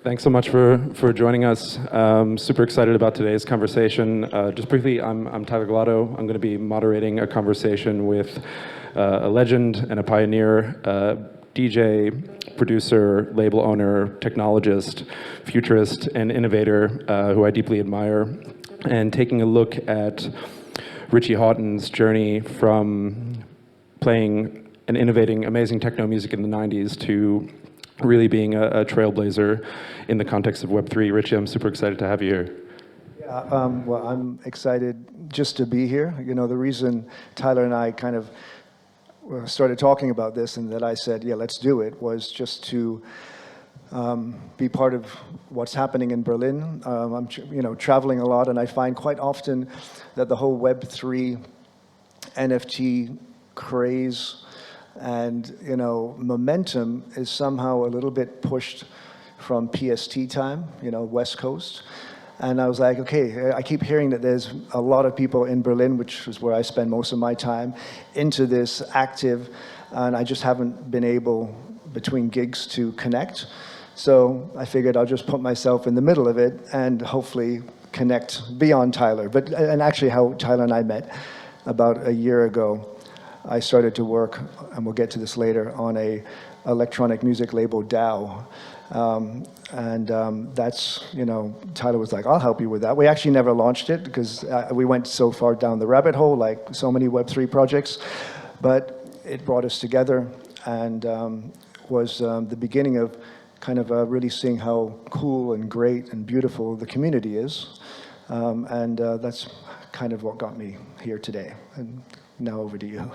Thanks so much for joining us. Super excited about today's conversation. Just briefly, I'm Tyler Golato. I'm going to be moderating a conversation with a legend and a pioneer, DJ, producer, label owner, technologist, futurist, and innovator who I deeply admire, and taking a look at Richie Hawtin's journey from playing and innovating amazing techno music in the 90s to really being a trailblazer in the context of Web3. Richie, I'm super excited to have you here. Yeah, well, I'm excited just to be here. You know, the reason Tyler and I kind of started talking about this and that I said, yeah, let's do it, was just to be part of what's happening in Berlin. I'm traveling a lot, and I find quite often that the whole Web3 NFT craze and momentum is somehow a little bit pushed from PST time, West Coast. And I was like, okay, I keep hearing that there's a lot of people in Berlin, which is where I spend most of my time, into this active, and I just haven't been able, between gigs, to connect. So I figured I'll just put myself in the middle of it and hopefully connect beyond Tyler. And actually how Tyler and I met about a year ago. I started to work, and we'll get to this later, on a electronic music label, DAO. That's, Tyler was like, I'll help you with that. We actually never launched it because we went so far down the rabbit hole, like so many Web3 projects. But it brought us together and was the beginning of kind of really seeing how cool and great and beautiful the community is. That's kind of what got me here today. And now over to you.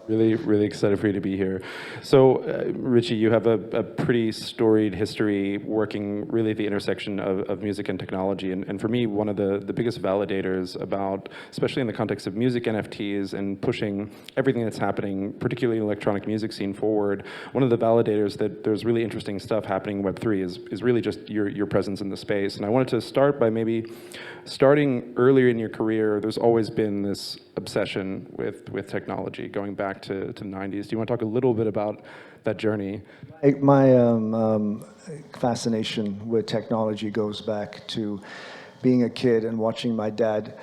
Really, really excited for you to be here. So, Richie, you have a pretty storied history working really at the intersection of music and technology. And for me, one of the biggest validators about, especially in the context of music NFTs and pushing everything that's happening, particularly in the electronic music scene forward, one of the validators that there's really interesting stuff happening in Web3 is really just your presence in the space. And I wanted to start by maybe starting earlier in your career. There's always been this obsession with technology going back to the 90s. Do you want to talk a little bit about that journey? My fascination with technology goes back to being a kid and watching my dad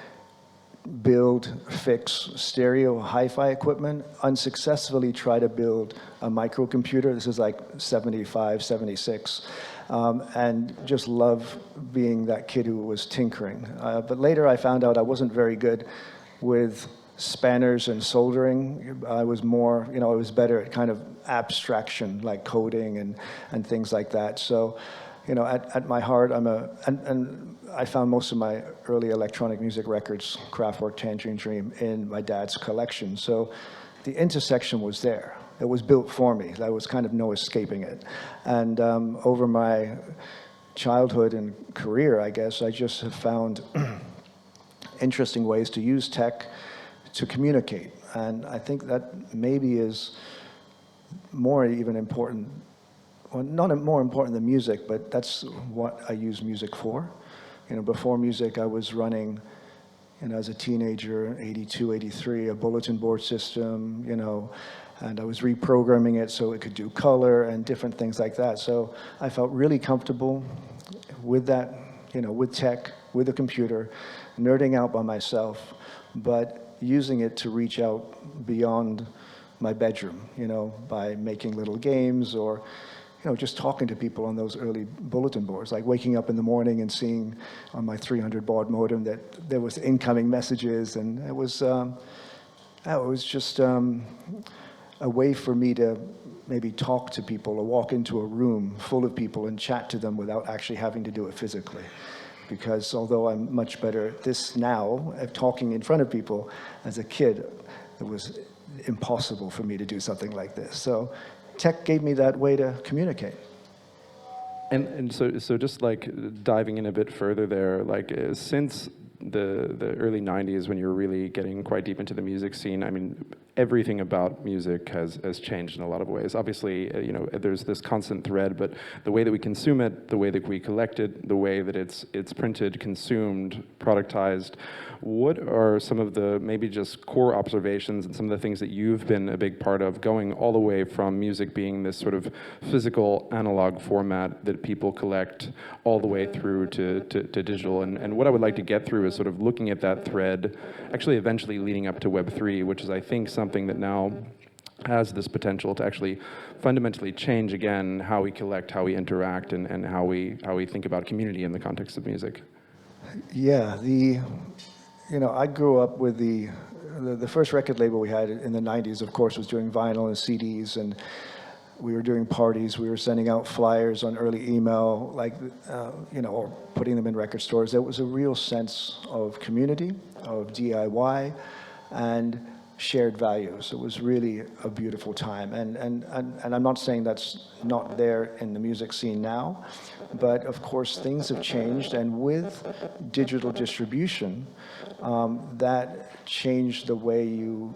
build, fix stereo hi-fi equipment, unsuccessfully try to build a microcomputer. This is like 75, 76. And just love being that kid who was tinkering. But later I found out I wasn't very good with spanners and soldering. I was more, I was better at kind of abstraction, like coding and things like that. So, at my heart, and I found most of my early electronic music records, Kraftwerk, Tangerine Dream, in my dad's collection. So the intersection was there. It was built for me. There was kind of no escaping it. And over my childhood and career, I guess, I just have found interesting ways to use tech to communicate. And I think that maybe is more even important, well, not more important than music, but that's what I use music for. Before music, I was running, as a teenager, 82, 83, a bulletin board system, and I was reprogramming it so it could do color and different things like that. So I felt really comfortable with that, with tech, with a computer, nerding out by myself, but using it to reach out beyond my bedroom, by making little games or, just talking to people on those early bulletin boards, like waking up in the morning and seeing on my 300 baud modem that there was incoming messages, and it was just a way for me to maybe talk to people or walk into a room full of people and chat to them without actually having to do it physically. Because although I'm much better at this now, at talking in front of people, as a kid, it was impossible for me to do something like this. So tech gave me that way to communicate. And so just like diving in a bit further there, like since the early 90s, when you were really getting quite deep into the music scene, I mean, everything about music has changed in a lot of ways. Obviously, there's this constant thread, but the way that we consume it, the way that we collect it, the way that it's printed, consumed, productized, what are some of the maybe just core observations and some of the things that you've been a big part of, going all the way from music being this sort of physical analog format that people collect all the way through to digital? And what I would like to get through is sort of looking at that thread, actually eventually leading up to Web3, which is, I think, something that now has this potential to actually fundamentally change again how we collect, how we interact, and how we think about community in the context of music. Yeah, I grew up with the first record label we had in the 90s, of course, was doing vinyl and CDs, and we were doing parties, we were sending out flyers on early email, or putting them in record stores. There was a real sense of community, of DIY, and shared values. It was really a beautiful time. And I'm not saying that's not there in the music scene now, but of course things have changed, and with digital distribution, that changed the way you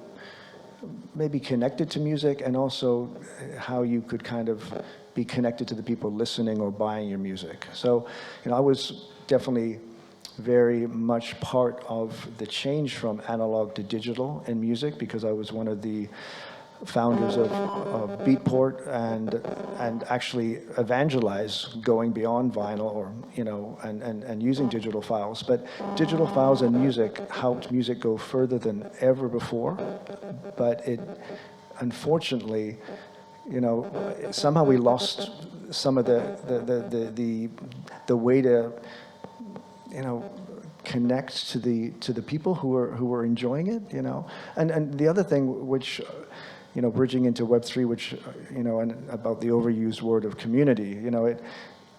maybe connected to music, and also how you could kind of be connected to the people listening or buying your music. So, I was definitely very much part of the change from analog to digital in music, because I was one of the founders of Beatport, and actually evangelize going beyond vinyl, or and using digital files. But digital files and music helped music go further than ever before. But it, unfortunately, somehow we lost some of the way to connect to the people who were enjoying it, and the other thing, which bridging into Web3, which and about the overused word of community,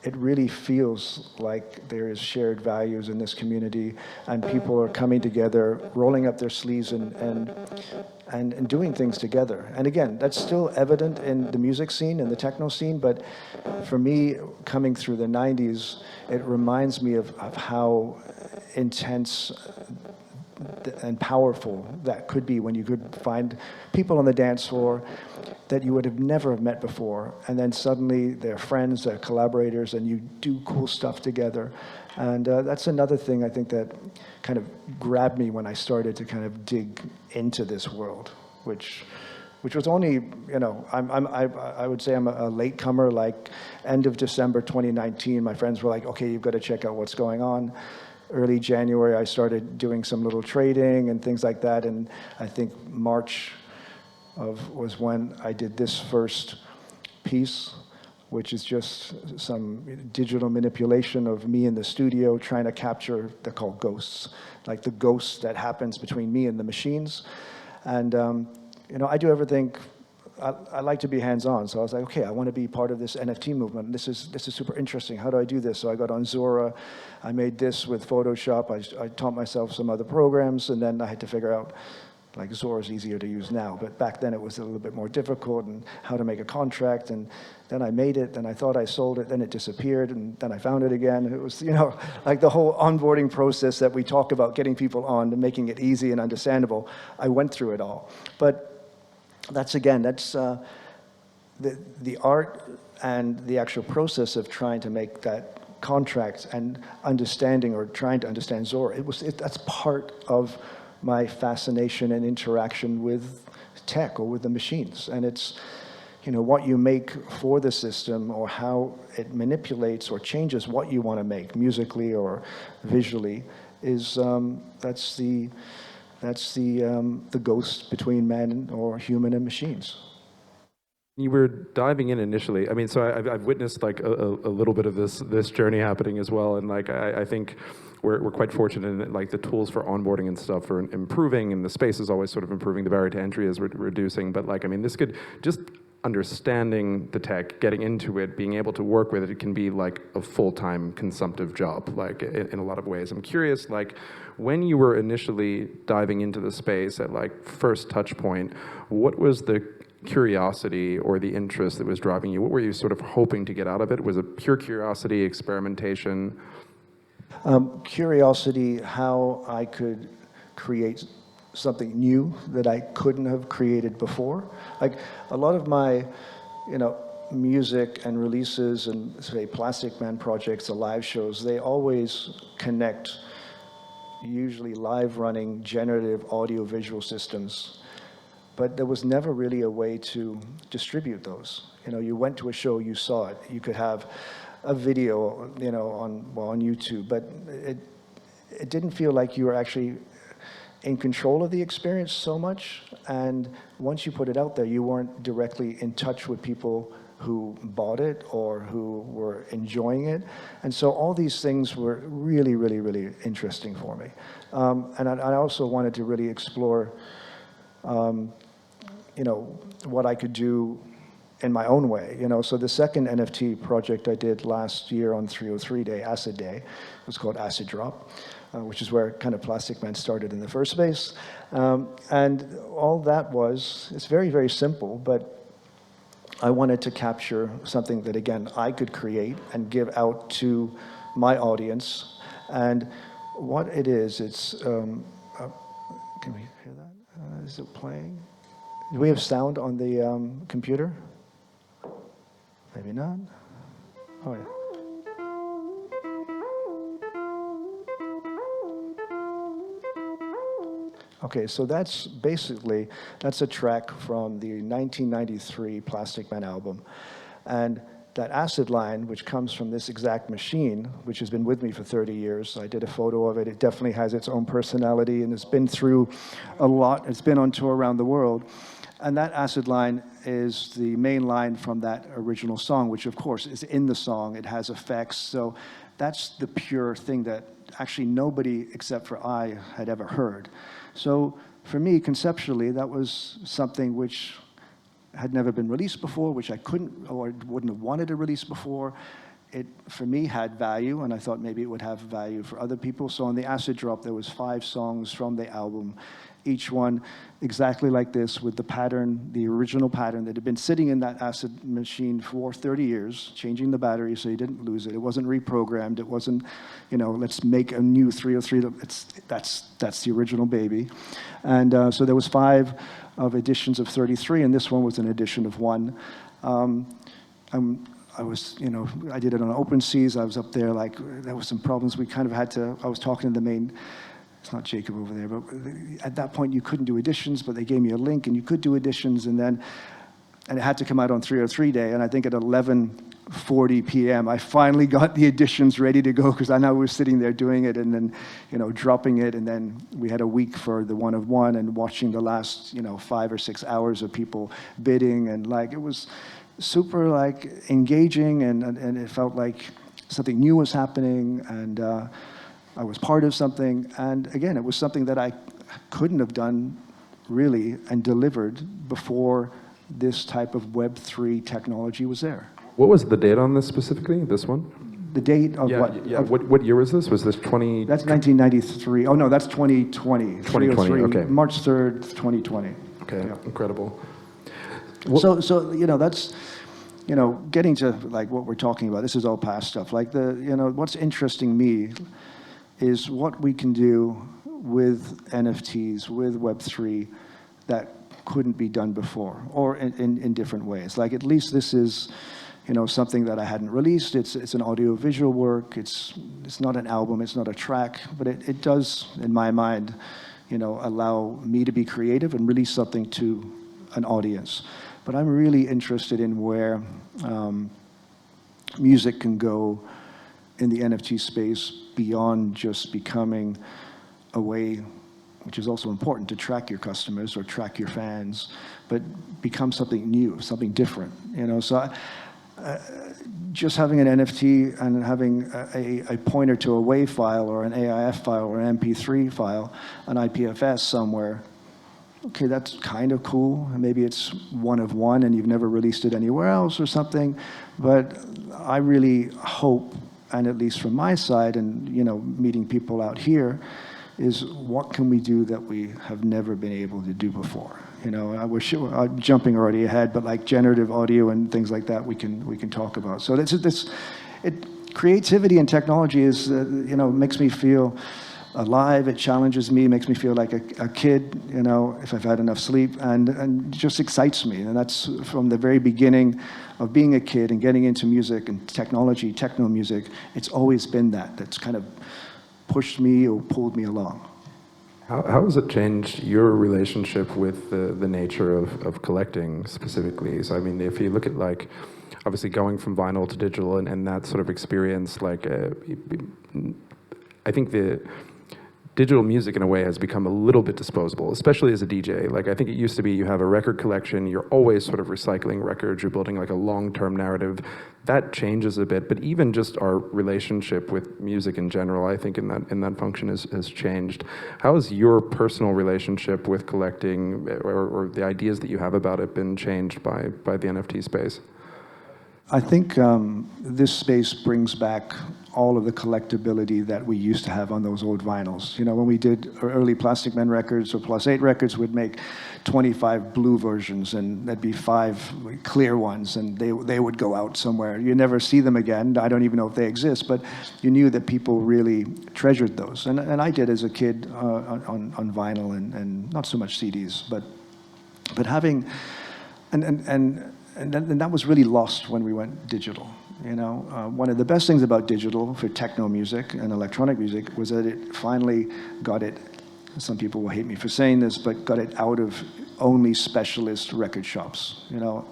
it really feels like there is shared values in this community, and people are coming together, rolling up their sleeves, and doing things together. And again, that's still evident in the music scene and the techno scene, but for me, coming through the 90s, it reminds me of how intense and powerful that could be, when you could find people on the dance floor that you would have never met before, and then suddenly they're friends, they're collaborators, and you do cool stuff together. And that's another thing I think that kind of grabbed me when I started to kind of dig into this world, which was only, I would say I'm a latecomer. Like end of December 2019, my friends were like, okay, you've got to check out what's going on. Early January, I started doing some little trading and things like that, and I think March was when I did this first piece, which is just some digital manipulation of me in the studio trying to capture, they're called ghosts, like the ghosts that happens between me and the machines. And I do everything. I like to be hands-on, so I was like, okay, I want to be part of this NFT movement. This is super interesting. How do I do this? So I got on Zora. I made this with Photoshop. I taught myself some other programs, and then I had to figure out, like, Zora's easier to use now, but back then it was a little bit more difficult, and how to make a contract. And then I made it, and I thought I sold it, then it disappeared, and then I found it again. It was, like the whole onboarding process that we talk about, getting people on and making it easy and understandable. I went through it all. But that's the art and the actual process of trying to make that contract and understanding, or trying to understand Zora. That's part of my fascination and interaction with tech or with the machines. And it's, what you make for the system, or how it manipulates or changes what you want to make musically or visually, is that's the ghost between man or human and machines. You were diving in initially. I mean, so I've witnessed like a little bit of this journey happening as well, and like I think we're quite fortunate in that, like, the tools for onboarding and stuff are improving, and the space is always sort of improving. The barrier to entry is reducing, but like, I mean, this could just understanding the tech, getting into it, being able to work with it, it can be like a full-time consumptive job, like in a lot of ways. I'm curious, like, when you were initially diving into the space at like first touch point, what was the curiosity or the interest that was driving you? What were you sort of hoping to get out of it? Was it pure curiosity, experimentation? Curiosity, how I could create something new that I couldn't have created before. Like a lot of my, music and releases and say Plastic Man projects, the live shows, they always connect usually live running generative audio visual systems. But there was never really a way to distribute those. You went to a show, you saw it. You could have a video, on YouTube, but it didn't feel like you were actually in control of the experience so much. And once you put it out there, you weren't directly in touch with people who bought it or who were enjoying it. And so all these things were really, really, really interesting for me. And I also wanted to really explore, what I could do in my own way. So the second NFT project I did last year on 303 Day, Acid Day, was called Acid Drop, which is where kind of Plastic Man started in the first place. And all that it's very, very simple, but I wanted to capture something that, again, I could create and give out to my audience. And what it is, it's, can we hear that? Is it playing? Do we have sound on the computer? Maybe not. Oh, yeah. Okay, so that's a track from the 1993 Plastic Man album. And that acid line, which comes from this exact machine, which has been with me for 30 years, I did a photo of it. It definitely has its own personality, and it's been through a lot. It's been on tour around the world. And that acid line is the main line from that original song, which of course is in the song. It has effects. So that's the pure thing that actually nobody except for I had ever heard. So for me, conceptually, that was something which had never been released before, which I couldn't or wouldn't have wanted to release before. It, for me, had value, and I thought maybe it would have value for other people. So on the Acid Drop, there was 5 songs from the album, each one exactly like this, with the pattern, the original pattern that had been sitting in that acid machine for 30 years, changing the battery so you didn't lose it. It wasn't reprogrammed. It wasn't, let's make a new 303. That's the original baby. And so there was 5 of editions of 33, and this one was an edition of 1. I was, I did it on open seas. I was up there, there was some problems. We kind of had to, I was talking to the main, it's not Jacob over there, but at that point you couldn't do editions, but they gave me a link and you could do editions, and it had to come out on 303 Day, and I think at 11:40 p.m. I finally got the editions ready to go, because I know we were sitting there doing it and then, dropping it, and then we had a week for the 1 of 1 and watching the last, 5 or 6 hours of people bidding, and it was super engaging, and it felt like something new was happening, and I was part of something. And again, it was something that I couldn't have done really and delivered before this type of Web3 technology was there. What was the date on this specifically, this one? The date of what? Yeah. What year was this? Was this 20? That's 1993. Oh no, that's 2020. 2020, okay. March 3rd, 2020. Okay, yeah. Incredible. So that's, getting to what we're talking about. This is all past stuff. What's interesting me is what we can do with NFTs, with Web3, that couldn't be done before, or in different ways. At least this is, something that I hadn't released. It's an audio-visual work. It's not an album. It's not a track, but it does, in my mind, allow me to be creative and release something to an audience. But I'm really interested in where music can go in the NFT space beyond just becoming a way, which is also important, to track your customers or track your fans, but become something new, something different. So just having an NFT and having a pointer to a WAV file or an AIF file or an MP3 file, an IPFS somewhere, okay, that's kind of cool. Maybe it's 1 of 1 and you've never released it anywhere else or something. But I really hope, and at least from my side and meeting people out here, is what can we do that we have never been able to do before? I'm jumping already ahead, but generative audio and things like that we can talk about. So creativity and technology is makes me feel alive. It challenges me, makes me feel like a kid, you know, if I've had enough sleep, and just excites me. And that's from the very beginning of being a kid and getting into music and technology, techno music. It's always been that's kind of pushed me or pulled me along. How has it changed your relationship with the nature of collecting specifically? So I mean, if you look at like, obviously going from vinyl to digital and that sort of experience, like I think the digital music in a way has become a little bit disposable, especially as a DJ. Like I think it used to be you have a record collection, you're always sort of recycling records, you're building like a long-term narrative. That changes a bit, but even just our relationship with music in general, I think in that function has changed. How has your personal relationship with collecting or the ideas that you have about it been changed by the NFT space? I think this space brings back all of the collectability that we used to have on those old vinyls. You know, when we did early Plastic Men records or Plus 8 records, we'd make 25 blue versions, and there'd be 5 clear ones, and they would go out somewhere. You never see them again. I don't even know if they exist, but you knew that people really treasured those. And I did as a kid on vinyl and not so much CDs, but having, and that was really lost when we went digital. You know, one of the best things about digital for techno music and electronic music was that it finally got it, some people will hate me for saying this, but got it out of only specialist record shops, you know,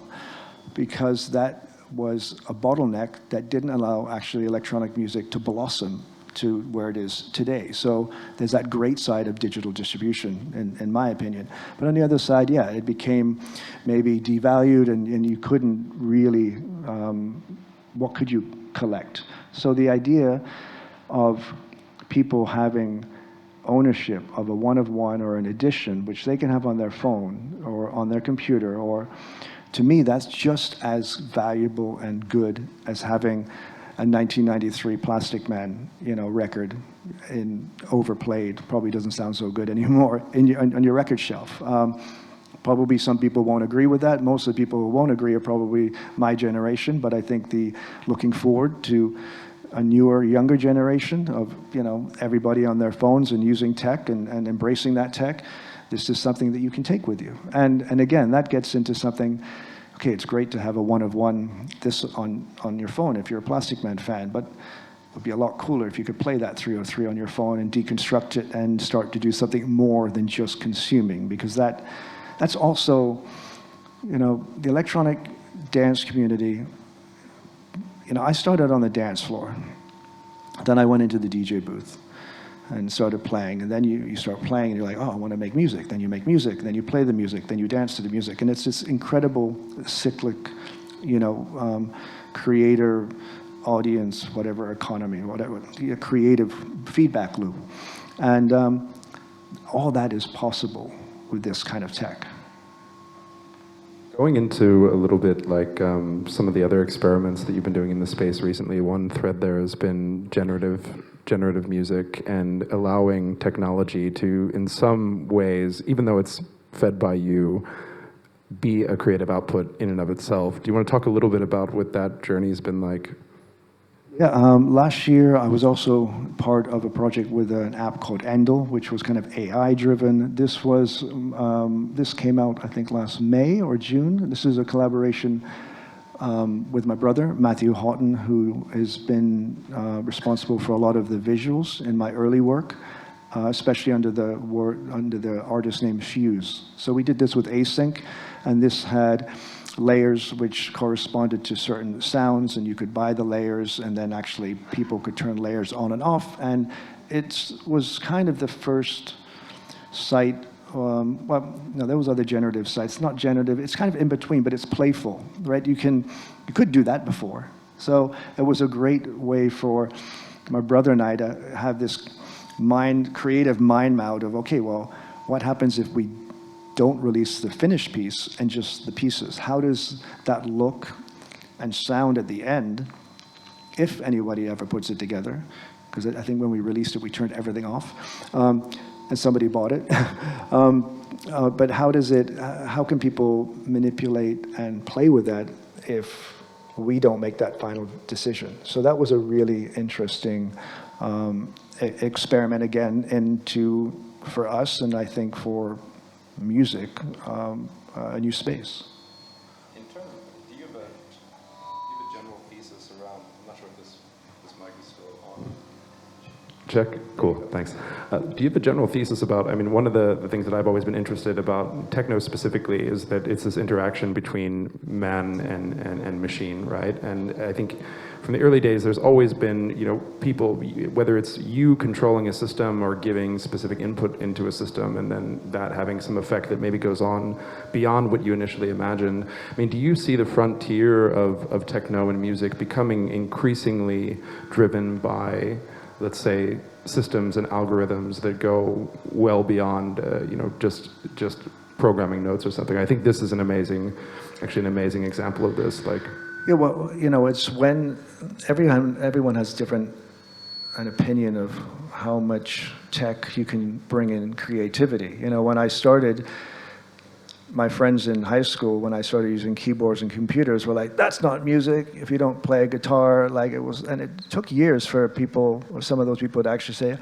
because that was a bottleneck that didn't allow actually electronic music to blossom to where it is today. So there's that great side of digital distribution, in my opinion. But on the other side, yeah, it became maybe devalued, and you couldn't really, what could you collect? So the idea of people having ownership of a one-of-one or an edition, which they can have on their phone or on their computer, or to me, that's just as valuable and good as having a 1993 Plastic Man, you know, record overplayed. Probably doesn't sound so good anymore on your record shelf. Probably some people won't agree with that. Most of the people who won't agree are probably my generation, but I think looking forward to a newer, younger generation of, you know, everybody on their phones and using tech and embracing that tech. This is something that you can take with you. And again, that gets into something, okay, it's great to have a one-of-one this on your phone if you're a Plastic Man fan, but it would be a lot cooler if you could play that 303 on your phone and deconstruct it and start to do something more than just consuming, because that's also, you know, the electronic dance community. You know, I started on the dance floor. Then I went into the DJ booth and started playing. And then you start playing and you're like, oh, I want to make music. Then you make music. Then you play the music. Then you dance to the music. And it's this incredible cyclic, you know, creator, audience, whatever, economy, whatever, a creative feedback loop. And all that is possible with this kind of tech. Going into a little bit like some of the other experiments that you've been doing in the space recently, one thread there has been generative music and allowing technology to, in some ways, even though it's fed by you, be a creative output in and of itself. Do you want to talk a little bit about what that journey has been like? Yeah, last year I was also part of a project with an app called Endel, which was kind of AI-driven. This came out, I think, last May or June. This is a collaboration with my brother, Matthew Hawtin, who has been responsible for a lot of the visuals in my early work, especially under the artist name Fuse. So we did this with Async, and this had layers which corresponded to certain sounds, and you could buy the layers, and then actually people could turn layers on and off. And it was kind of the first site, well, no, there was other generative sites. Not generative, it's kind of in between, but it's playful, right? You could do that before. So it was a great way for my brother and I to have this creative mind meld of, okay, well, what happens if we don't release the finished piece and just the pieces? How does that look and sound at the end, if anybody ever puts it together? Because I think when we released it, we turned everything off, and somebody bought it. But how can people manipulate and play with that if we don't make that final decision? So that was a really interesting experiment again into, for us, and I think for music, a new space. In terms, do you have a general thesis around? I'm not sure if this mic is still on. Check. Cool. Thanks. Do you have a general thesis about? I mean, one of the things that I've always been interested about techno specifically is that it's this interaction between man and machine, right? And I think from the early days, there's always been, people, whether it's you controlling a system or giving specific input into a system, and then that having some effect that maybe goes on beyond what you initially imagined. I mean, do you see the frontier of techno and music becoming increasingly driven by, let's say, systems and algorithms that go well beyond, just programming notes or something? I think this is an amazing example of this. Yeah, well, it's when everyone has an opinion of how much tech you can bring in creativity. When I started, my friends in high school, when I started using keyboards and computers, were like, "That's not music if you don't play a guitar." And it took years for people, or some of those people, to actually say,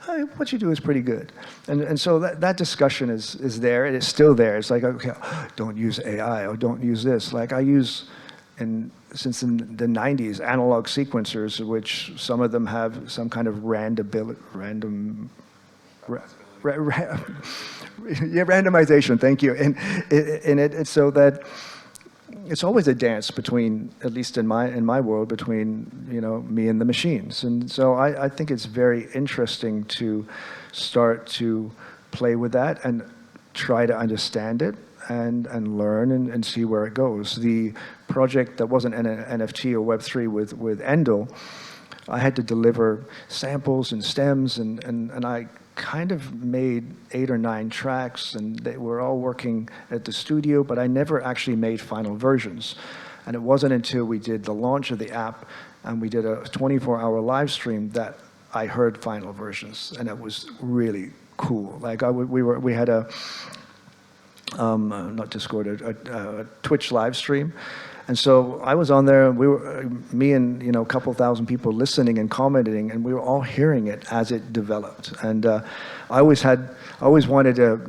"Hey, what you do is pretty good." And so that discussion is there, and it's still there. It's like, okay, don't use AI, or don't use this. Like I use, since in the 90s, analog sequencers, which some of them have some kind of randomization, thank you. And it's so that it's always a dance between, at least in my world, between me and the machines. And so I think it's very interesting to start to play with that and try to understand it and learn and see where it goes. The project that wasn't an NFT or Web3 with Endel, I had to deliver samples and stems, and I kind of made 8 or 9 tracks, and they were all working at the studio, but I never actually made final versions. And it wasn't until we did the launch of the app and we did a 24-hour live stream that I heard final versions, and it was really cool. Like we had a not Discord, a Twitch live stream. And so I was on there, and me and a couple thousand people listening and commenting, and we were all hearing it as it developed. And I always wanted to,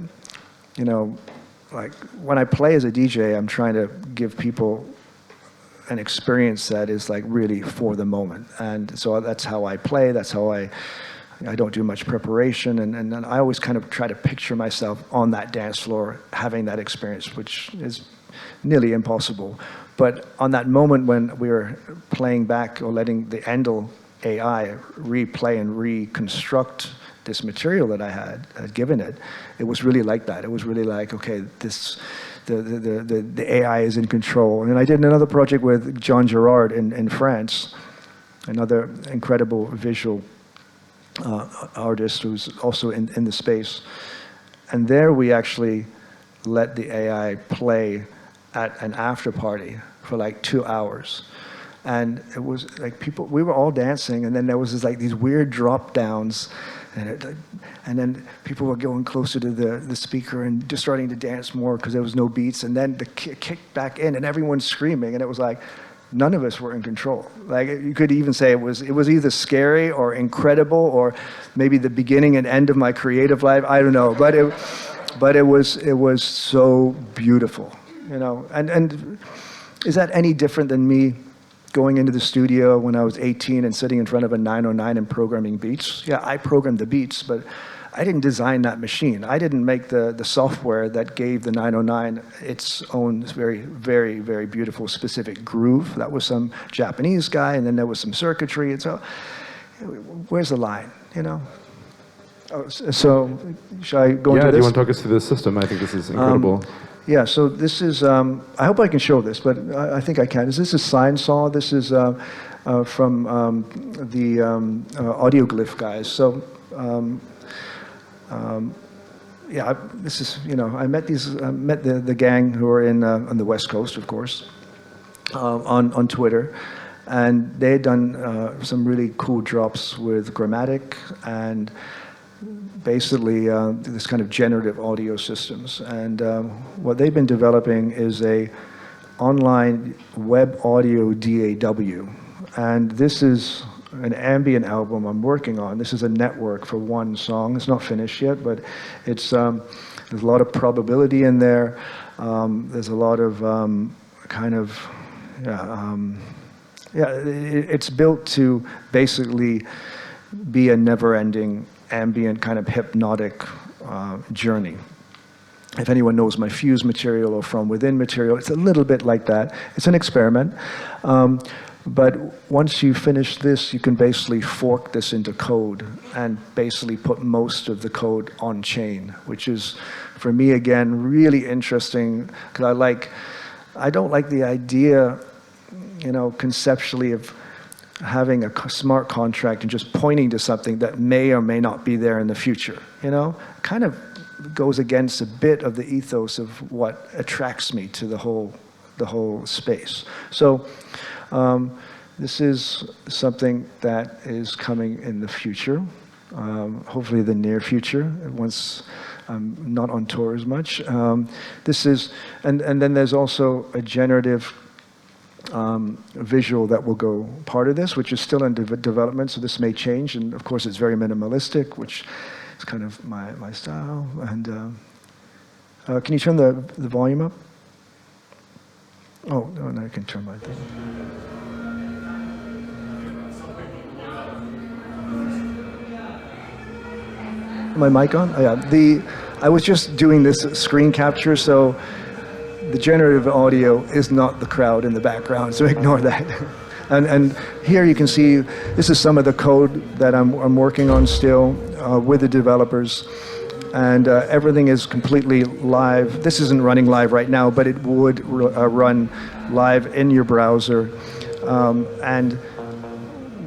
like when I play as a DJ, I'm trying to give people an experience that is like really for the moment. And so that's how I play. That's how I don't do much preparation, and I always kind of try to picture myself on that dance floor having that experience, which is nearly impossible. But on that moment when we were playing back or letting the Endel AI replay and reconstruct this material that I had given it, it was really like that. It was really like, okay, the AI is in control. And I did another project with John Gerard in France, another incredible visual artist who's also in the space. And there we actually let the AI play at an after party for like 2 hours. And it was like we were all dancing, and then there was these weird drop downs, and then people were going closer to the speaker and just starting to dance more because there was no beats, and then the kick back in, and everyone's screaming, and it was like, none of us were in control. Like you could even say it was either scary or incredible, or maybe the beginning and end of my creative life. I don't know, but it was so beautiful, And is that any different than me going into the studio when I was 18 and sitting in front of a 909 and programming beats? Yeah, I programmed the beats, but I didn't design that machine. I didn't make the software that gave the 909 its own very, very, very beautiful specific groove. That was some Japanese guy, and then there was some circuitry. And so, where's the line, Oh, so, should I go into this? Yeah, do you want to talk us through this system? I think this is incredible. Yeah, so this is, I hope I can show this, but I think I can. This is Sign Saw. This is from the Audioglyph guys. So, yeah, this is, I met the gang who are on the West Coast, of course, on Twitter, and they had done some really cool drops with Grammatic and basically this kind of generative audio systems. And what they've been developing is a online web audio DAW, and this is an ambient album I'm working on. This is a network for one song. It's not finished yet, but it's there's a lot of probability in there. There's a lot of it's built to basically be a never-ending ambient kind of hypnotic journey. If anyone knows my Fuse material or From Within material, it's a little bit like that. It's an experiment. But once you finish this, you can basically fork this into code and basically put most of the code on chain, which is, for me, again, really interesting, because I don't like the idea, conceptually of having a smart contract and just pointing to something that may or may not be there in the future, Kind of goes against a bit of the ethos of what attracts me to the whole space. So this is something that is coming in the future, hopefully the near future, once I'm not on tour as much. This is, and then there's also a generative visual that will go part of this, which is still in development, so this may change, and of course it's very minimalistic, which is kind of my style. And can you turn the volume up? Oh, no, I can turn my thing. My mic on? Oh, yeah. I was just doing this screen capture, so the generative audio is not the crowd in the background, so ignore that. And here you can see, this is some of the code that I'm working on still with the developers. And everything is completely live. This isn't running live right now, but it would run live in your browser. And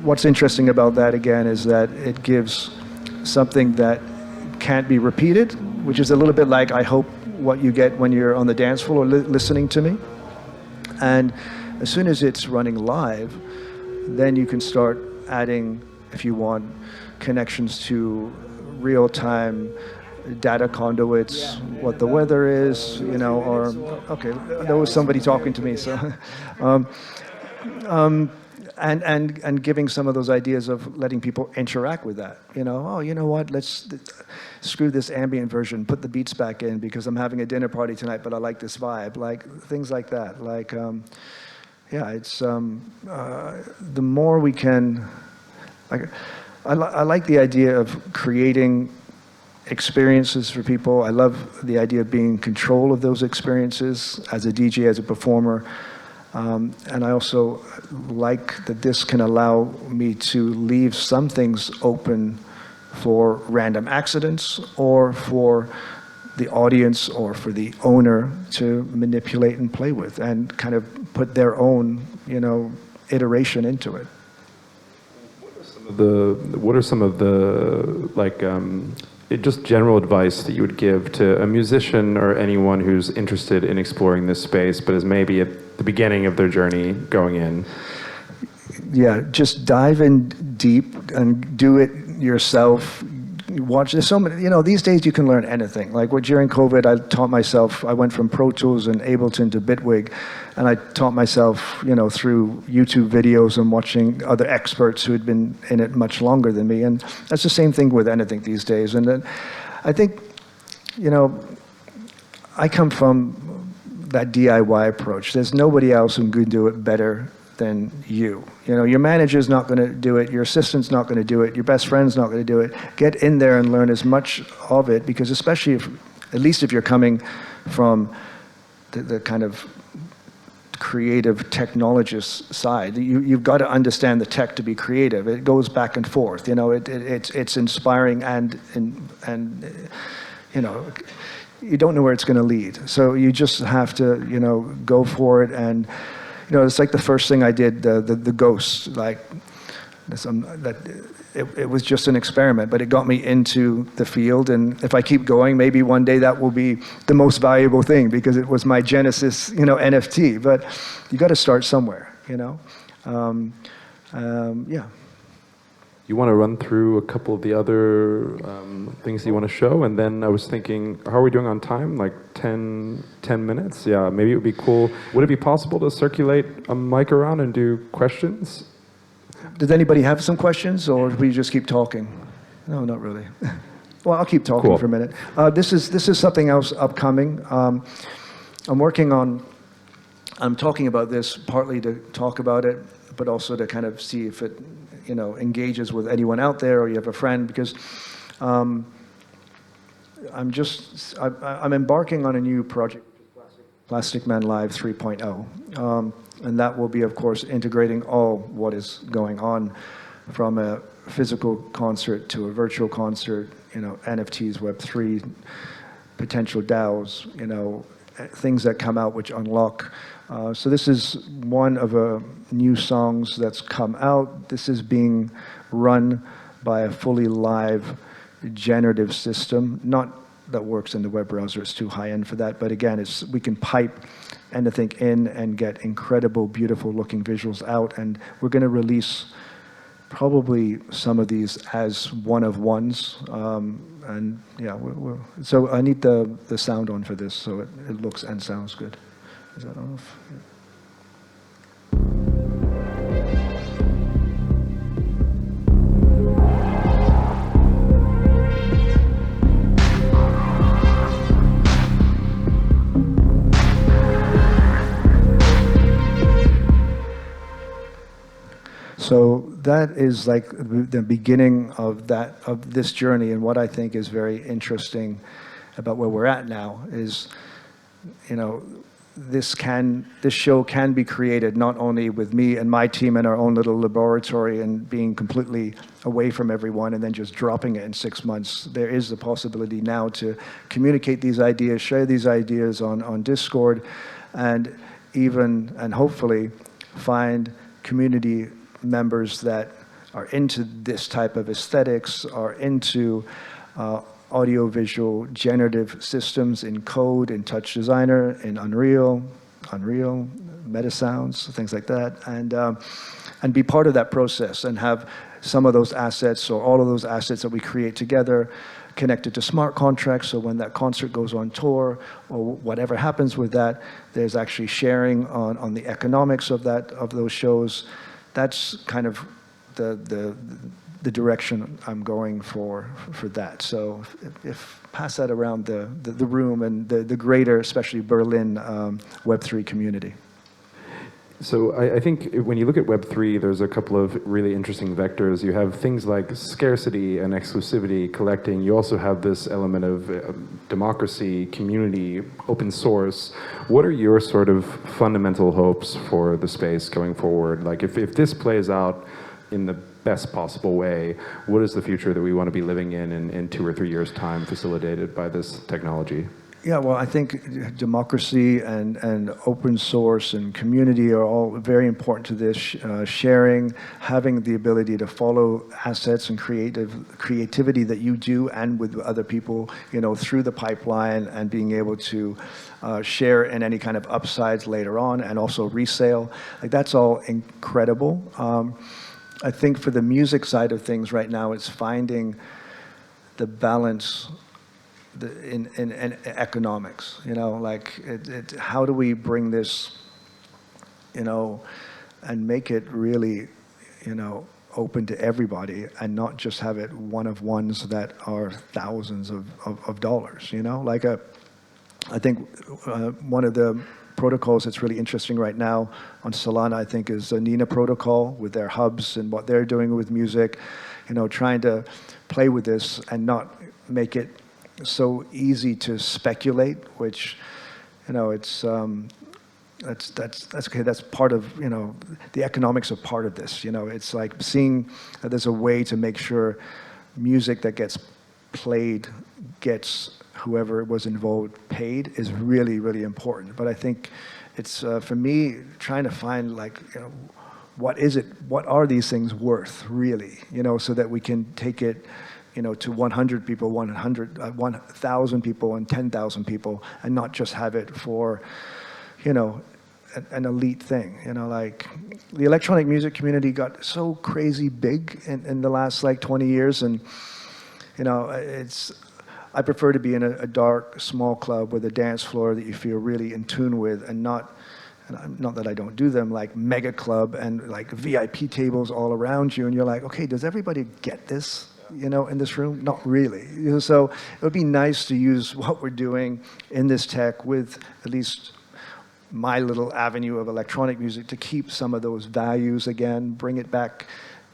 what's interesting about that, again, is that it gives something that can't be repeated, which is a little bit like, I hope, what you get when you're on the dance floor or listening to me. And as soon as it's running live, then you can start adding, if you want, connections to real-time data conduits, what the weather is, or, okay, there was somebody talking to me, so. And giving some of those ideas of letting people interact with that. Oh, you know what, let's screw this ambient version, put the beats back in because I'm having a dinner party tonight, but I like this vibe, like things like that. Like, it's, the more we can, I like the idea of creating experiences for people. I love the idea of being in control of those experiences as a DJ, as a performer. And I also like that this can allow me to leave some things open for random accidents or for the audience or for the owner to manipulate and play with and kind of put their own, iteration into it. What are some of the just general advice that you would give to a musician or anyone who's interested in exploring this space but is maybe at the beginning of their journey going in? Yeah, just dive in deep and do it yourself. Watch, there's so many, these days you can learn anything. Like during COVID, I taught myself, I went from Pro Tools and Ableton to Bitwig, and I taught myself, through YouTube videos and watching other experts who had been in it much longer than me. And that's the same thing with anything these days. And then I think, I come from that DIY approach. There's nobody else who can do it better than you. Your manager's not going to do it, your assistant's not going to do it, your best friend's not going to do it. Get in there and learn as much of it, because especially at least if you're coming from the kind of creative technologist side, you've got to understand the tech to be creative. It goes back and forth. It's inspiring and you don't know where it's going to lead. So you just have to go for it. And it's like the first thing I did, the Ghost, like it was just an experiment, but it got me into the field. And if I keep going, maybe one day that will be the most valuable thing, because it was my Genesis, NFT. But you got to start somewhere, yeah. You want to run through a couple of the other things you want to show, and then I was thinking, how are we doing on time? Like 10 minutes? Yeah, maybe it would be cool. Would it be possible to circulate a mic around and do questions? Does anybody have some questions, or do we just keep talking? No, not really. Well, I'll keep talking Cool. for a minute. This is something else upcoming. I'm talking about this partly to talk about it, but also to kind of see if it, engages with anyone out there, or you have a friend, because I'm embarking on a new project, Plastic Man Live 3.0. And that will be, of course, integrating all what is going on, from a physical concert to a virtual concert, NFTs, Web3, potential DAOs, things that come out which unlock. So this is one of new songs that's come out. This is being run by a fully live generative system, not that works in the web browser, it's too high end for that, but again, we can pipe anything in and get incredible, beautiful looking visuals out, and we're going to release probably some of these as one-of-ones, and yeah, so I need the sound on for this, so it looks and sounds good. Is that off? Yeah. So that is like the beginning of this journey, and what I think is very interesting about where we're at now is, this show can be created not only with me and my team in our own little laboratory and being completely away from everyone and then just dropping it in 6 months. There is the possibility now to communicate these ideas, share these ideas on Discord, and hopefully find community members that are into this type of aesthetics, are into audiovisual generative systems in Code, in Touch Designer, in Unreal, Metasounds, things like that, and be part of that process and have some of those assets or all of those assets that we create together connected to smart contracts, so when that concert goes on tour or whatever happens with that, there's actually sharing on the economics of those shows. That's kind of the direction I'm going for that. So if pass that around the room and the greater, especially Berlin Web3 community. So I think when you look at Web3, there's a couple of really interesting vectors. You have things like scarcity and exclusivity, collecting. You also have this element of democracy, community, open source. What are your sort of fundamental hopes for the space going forward? Like if this plays out in the best possible way, what is the future that we want to be living in 2 or 3 years' time, facilitated by this technology? Yeah, well, I think democracy and open source and community are all very important to this. Sharing, having the ability to follow assets and creativity that you do and with other people, through the pipeline, and being able to share in any kind of upsides later on, and also resale. Like, that's all incredible. I think for the music side of things right now, it's finding the balance in economics, how do we bring this, and make it really, open to everybody, and not just have it one-of-ones that are thousands of dollars, I think one of the protocols that's really interesting right now on Solana, I think, is the Nina protocol with their hubs and what they're doing with music, trying to play with this and not make it so easy to speculate, which, it's that's okay. That's part of, the economics are part of this. It's like seeing that there's a way to make sure music that gets played gets whoever was involved paid is really, really important. But I think it's, for me, trying to find, what are these things worth, really, so that we can take it, to 100 people, 1,000 people, and 10,000 people, and not just have it for, an elite thing. The electronic music community got so crazy big in the last 20 years, and I prefer to be in a dark, small club with a dance floor that you feel really in tune with, and not and not that I don't do them, like mega club and like VIP tables all around you, and you're like, okay, does everybody get this? In this room? Not really. So it would be nice to use what we're doing in this tech with at least my little avenue of electronic music to keep some of those values again, bring it back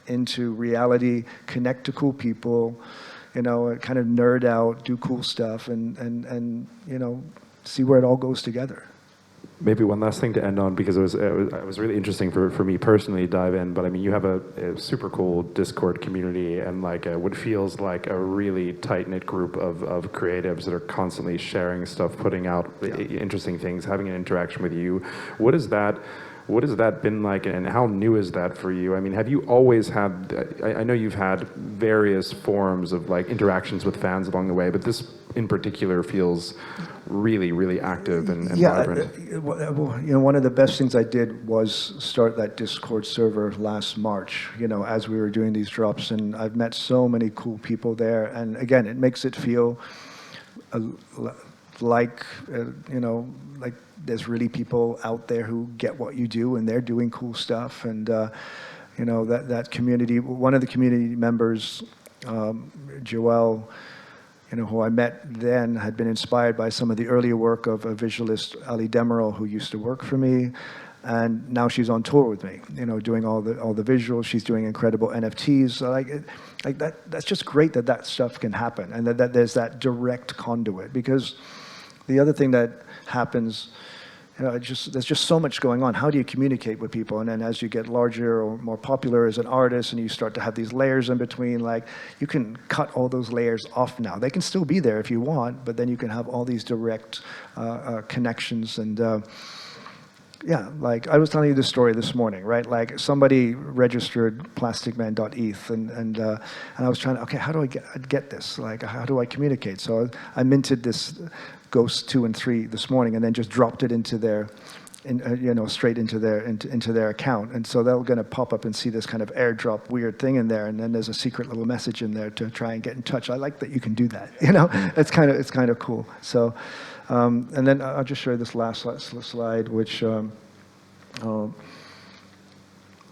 into reality, connect to cool people, kind of nerd out, do cool stuff, and see where it all goes together. Maybe one last thing to end on, because it was really interesting for me personally to dive in, but I mean, you have a super cool Discord community and like what feels like a really tight-knit group of creatives that are constantly sharing stuff, putting out interesting things, having an interaction with you. What has that been like, and how new is that for you? I mean, have you always had, I know you've had various forms of like interactions with fans along the way, but this in particular feels really, really active and vibrant. Well, one of the best things I did was start that Discord server last March, as we were doing these drops, and I've met so many cool people there, and again, it makes it feel like there's really people out there who get what you do, and they're doing cool stuff, and that community. One of the community members, Joel, who I met then, had been inspired by some of the earlier work of a visualist, Ali Demirel, who used to work for me, and now she's on tour with me, doing all the visuals. She's doing incredible NFTs. So like that. That's just great that stuff can happen, and that there's that direct conduit. Because the other thing that happens, there's just so much going on. How do you communicate with people? And then as you get larger or more popular as an artist, and you start to have these layers in between, like you can cut all those layers off now. They can still be there if you want, but then you can have all these direct connections. And like I was telling you this story this morning, right? Like somebody registered plasticman.eth, and I was trying to, okay, how do I get this? Like, how do I communicate? So I minted this Ghost 2 and 3 this morning, and then just dropped it into their, straight into their account. And so they're going to pop up and see this kind of airdrop weird thing in there, and then there's a secret little message in there to try and get in touch. I like that you can do that. It's kind of cool. So, and then I'll just show you this last slide, which.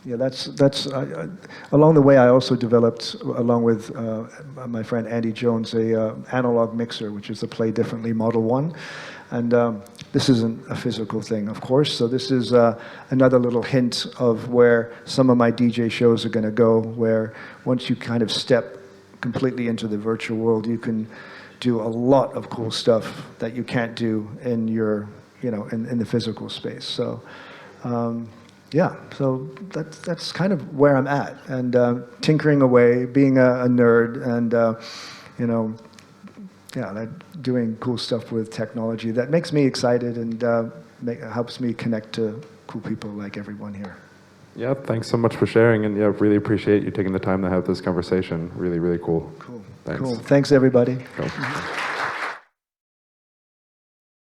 That's along the way. I also developed, along with my friend Andy Jones, a analog mixer, which is the Play Differently Model 1, and this isn't a physical thing, of course. So this is another little hint of where some of my DJ shows are going to go. Where once you kind of step completely into the virtual world, you can do a lot of cool stuff that you can't do in your, in the physical space. So. So that's kind of where I'm at, and tinkering away, being a nerd, and doing cool stuff with technology that makes me excited and helps me connect to cool people like everyone here. Yeah, thanks so much for sharing, and really appreciate you taking the time to have this conversation. Really, really cool. Cool. Thanks. Cool. Thanks, everybody. Cool.